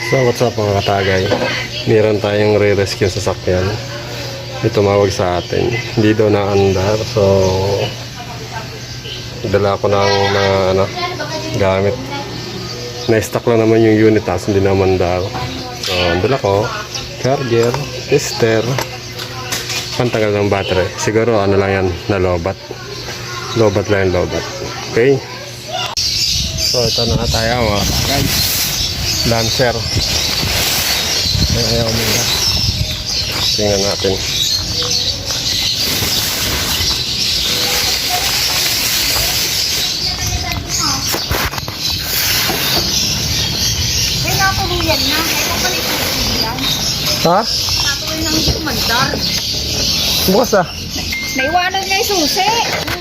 So what's up mga katagay, meron tayong re-rescue sa sasakyan. May tumawag sa atin, hindi daw naandar. So dala ko ng mga gamit. Na-stock lang naman yung unit, tapos hindi naman daw. So dala ko charger, tester, pantagal ng battery. Siguro lang yan, na lobat lang yung lobat. Okay, so ito na nga tayo mga katagay. Lancer. Ayaw mo na. Tingnan natin. Ay, nakatuluyan na. Ay, kapalit na yan. Ha? Nakatuloy ng kumandar. Bukas ah. Naiwanan na yung susi. Hindi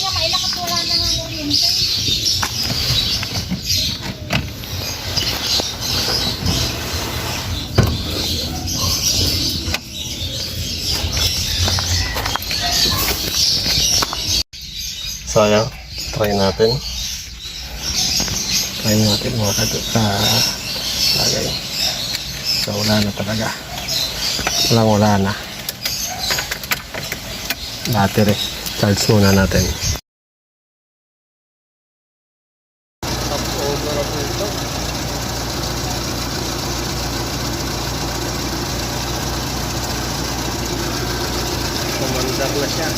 na mailakat, wala na ng kuryente. So ayan, try natin mga katagay. So wala na talaga, wala na battery. Charge muna natin. Kumandar na siya.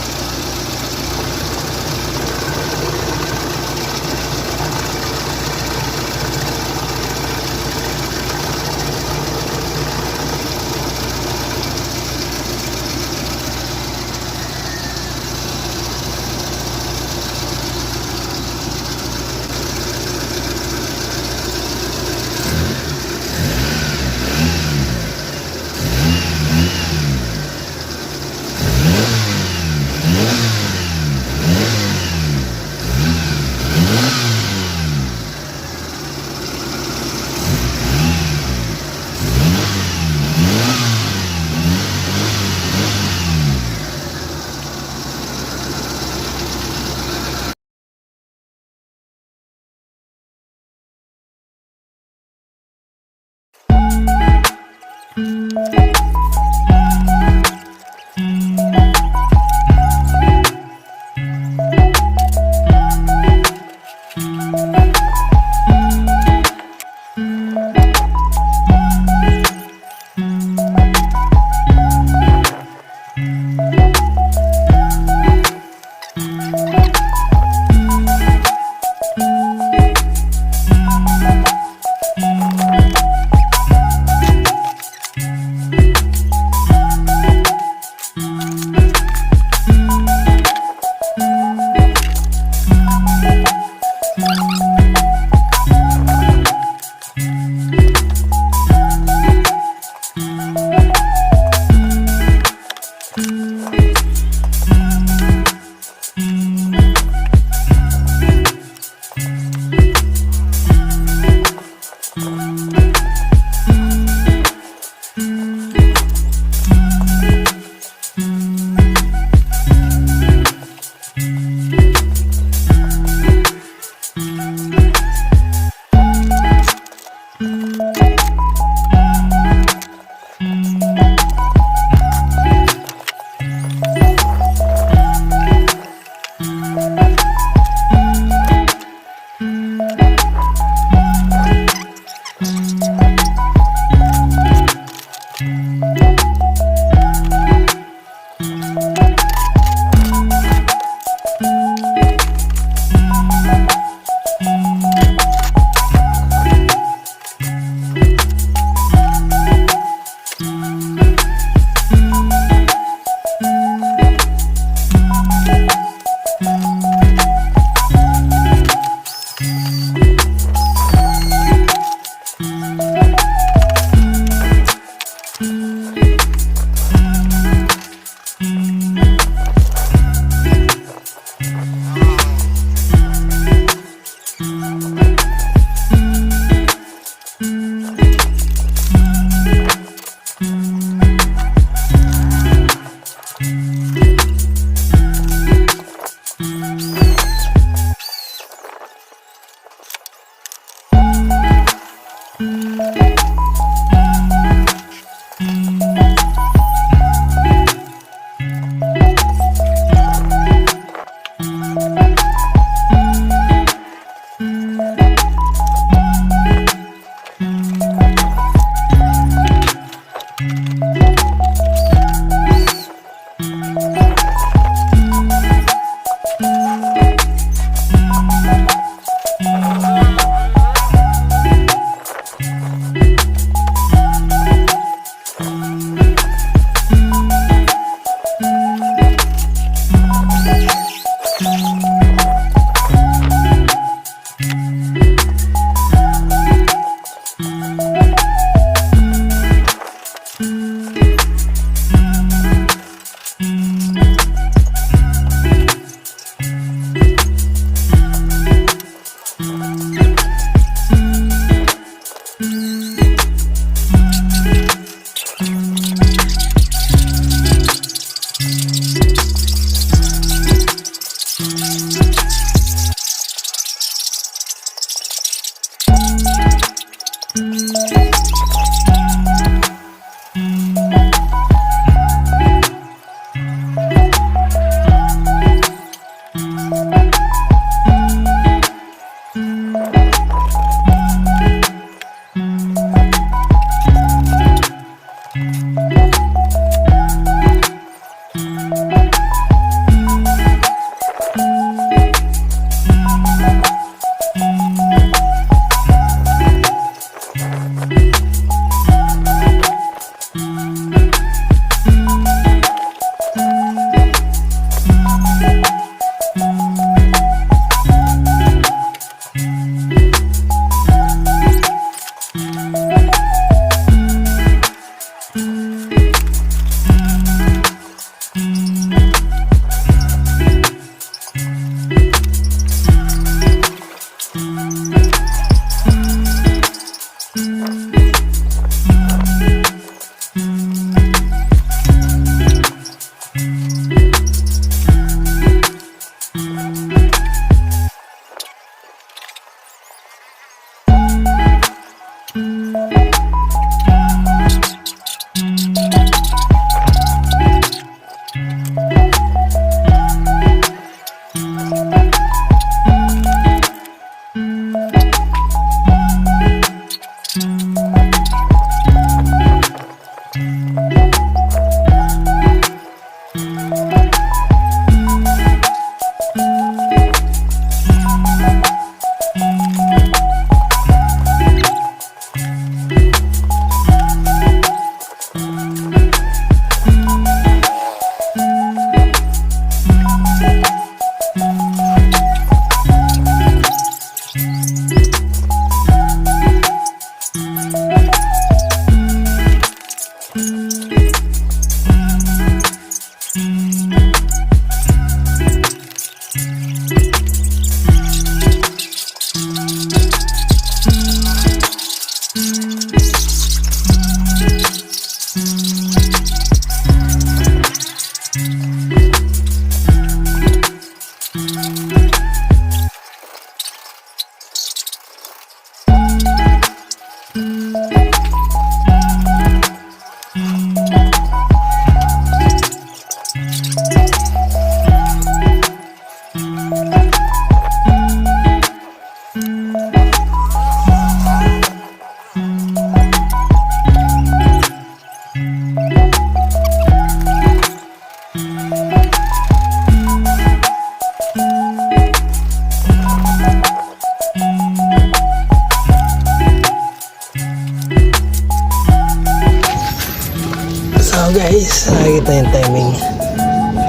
So guys, nakikita yung timing.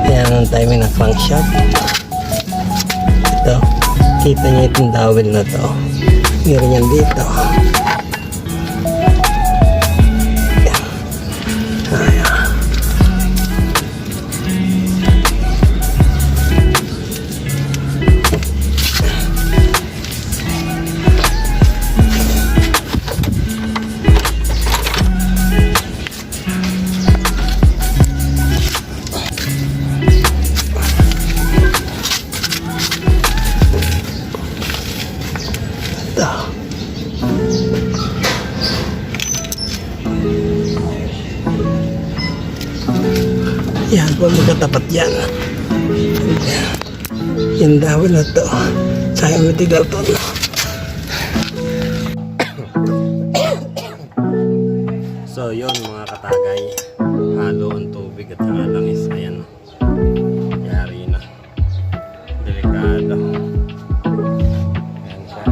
Yan ang timing ng crankshaft. Ito, kita niyo itong dowel na to. Meron yan dito. Yan. Ayan. Ito. Yan po magkatapat yan. Yung dahon na to. Sayang matigal to. So yun mga katagay. Halo ang tubig at saka langis. Ayan. Yari na. Delikado. Ayan siya.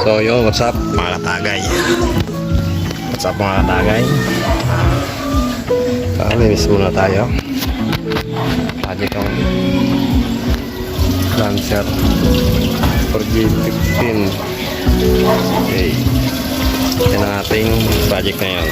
So yo, what's up mga katagay? What's up mga katagay? Linis muna tayo. Project ang Lancer for G15. Okay. Yan ang ating project na yan.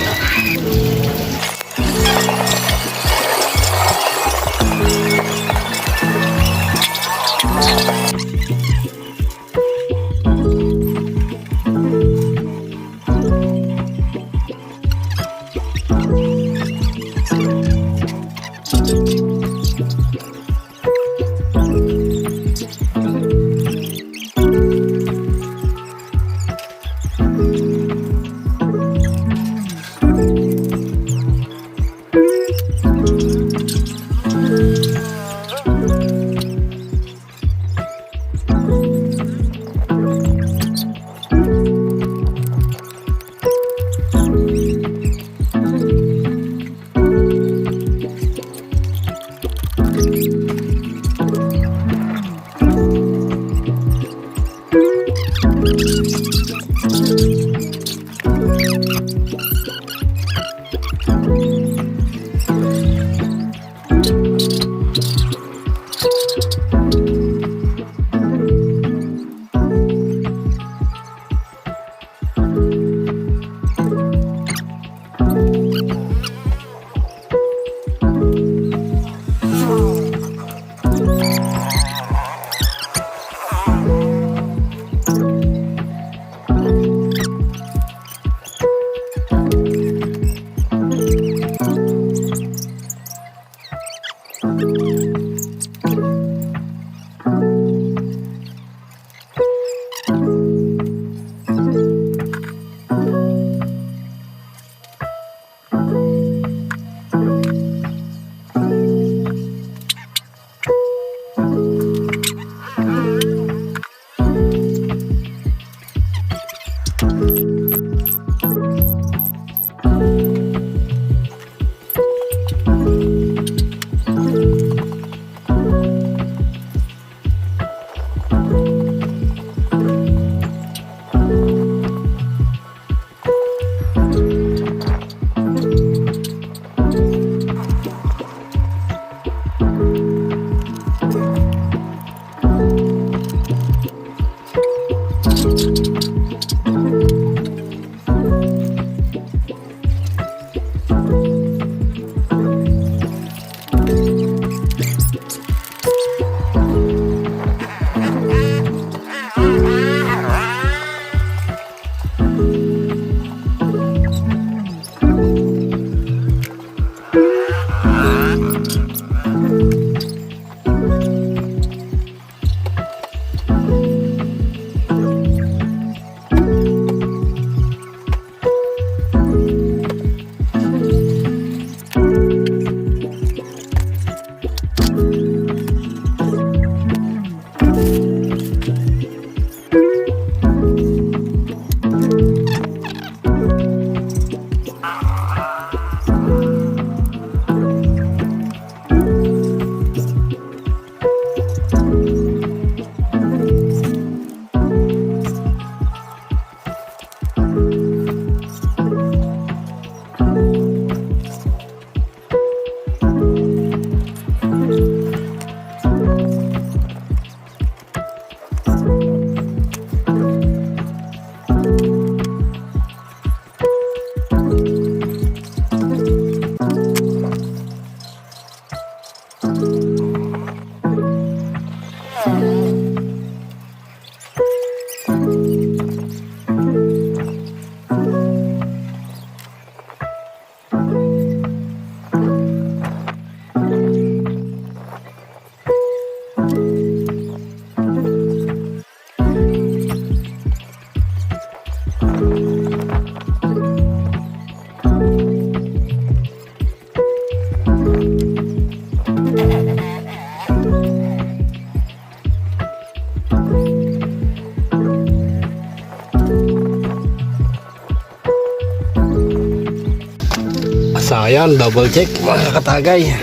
ayan, double check mga katagay.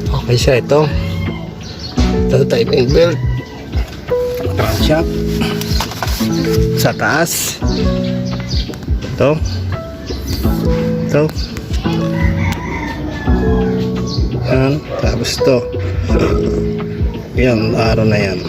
Okay siya ito. Ito timing belt. Crankshaft. Sa taas. Ito. Ito. Yan. Tapos ito. Yan, araw na yan.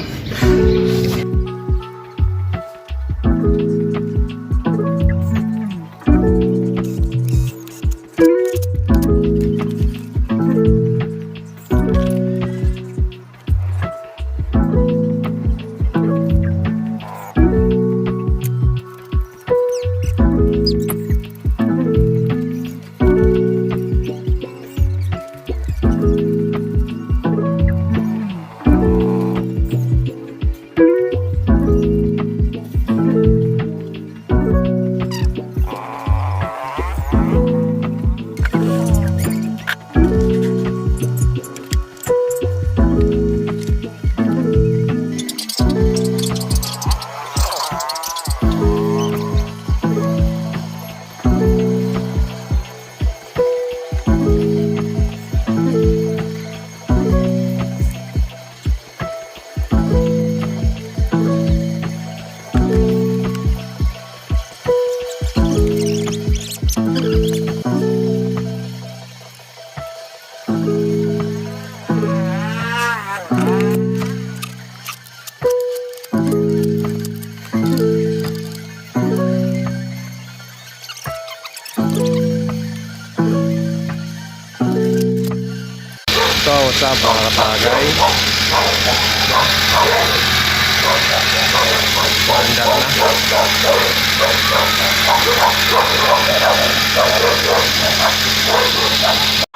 So, what's up mga katagay? Andar na.